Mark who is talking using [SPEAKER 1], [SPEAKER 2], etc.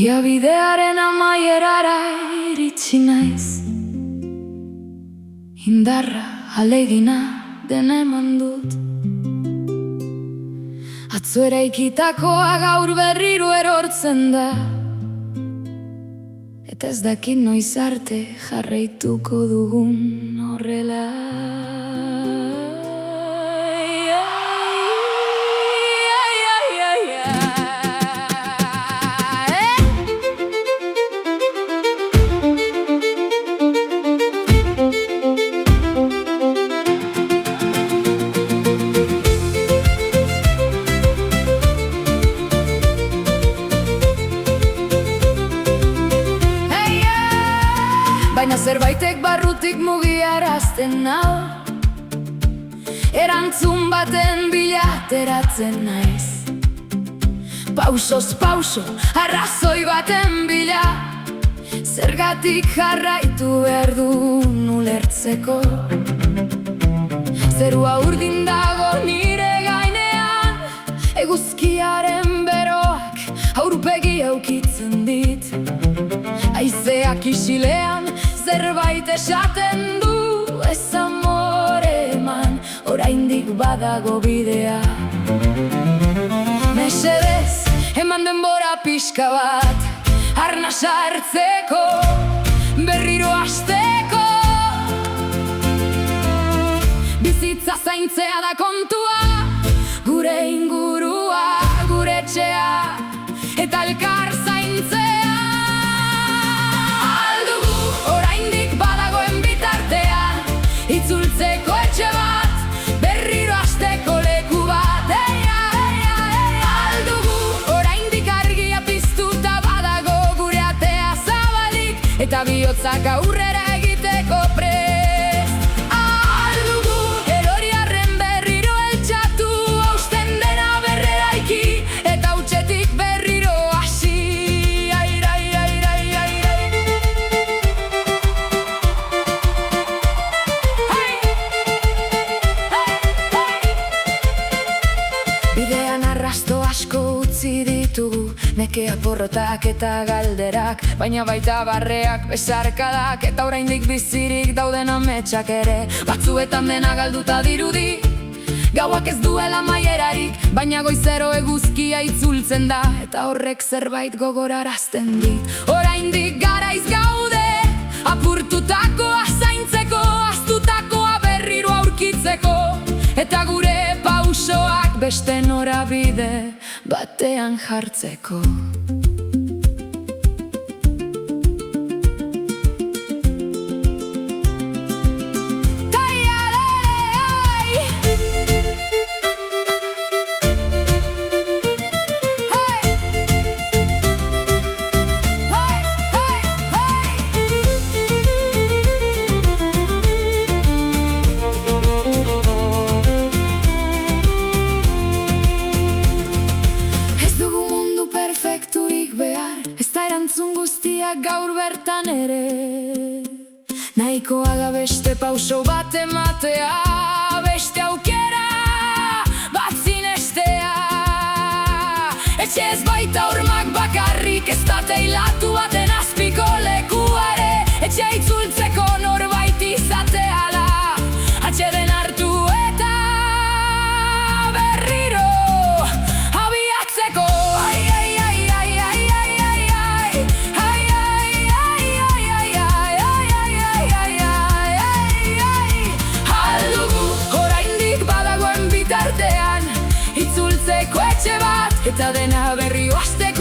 [SPEAKER 1] Ia bidearen amaierara iritsi naiz, indarra alegina dena eman dut. Atzo eraikitakoa gaur berriro erortzen da, eta ez dakit noiz arte jarraituko dugun horrela. Baina zerbaitek barrutik mugiarazten nau, erantzun baten bila ateratzen naiz. Pausoz pauso, arrazoi baten bila, zergatik jarraitu behar duen ulertzeko. Zerua urdin dago nire gainean, eguzkiaren beroak aurpegi aukitzen dit. Haizeak isilean zerbait esaten du, ez amore eman, oraindik badago bidea. Mesedez, eman denbora pixka bat, arnasa hartzeko, berriro hasteko. Bizitza zaintzea da kontua, gure ingurua, gure etxea, eta elkar zaintzea. Itzultzeko etxe bat, berriro hasteko leku bat. Aldugu, oraindik argia piztuta badago gure atea zabalik, eta bihotzak aurrera egiteko prest. Aldugu, eroriarren berriro eltxatu, hausten dena berreraiki, eta hutsetik berriro hasi. Bidean arrasto asko utzi ditugu, nekea porrotak eta galderak, baina baita barreak, besarkadak, eta oraindik bizirik dauden ametsak ere. Batzuetan dena galduta dirudi, gauak ez duela maierarik, baina goizero eguzkia itzultzen da, eta horrek zerbait gogorarazten dit. Oraindik garaiz gaude, apurtutakoa zaintzeko, ahaztutakoa berriro aurkitzeko, eta gure pausoak beste norabide batean jartzeko. Erantzun guztiak gaur bertan ere, nahikoa da beste pauso bat ematea, beste aukera bat zinestea. Etxe ez baita hormak bakarrik, ez da teilatu baten azpiko lekua ere, etxea itzultzeko norbait izatea da, atxeden hartu eta berriro abiatzeko. Itzultzeko etxe bat, eta dena berri hasteko.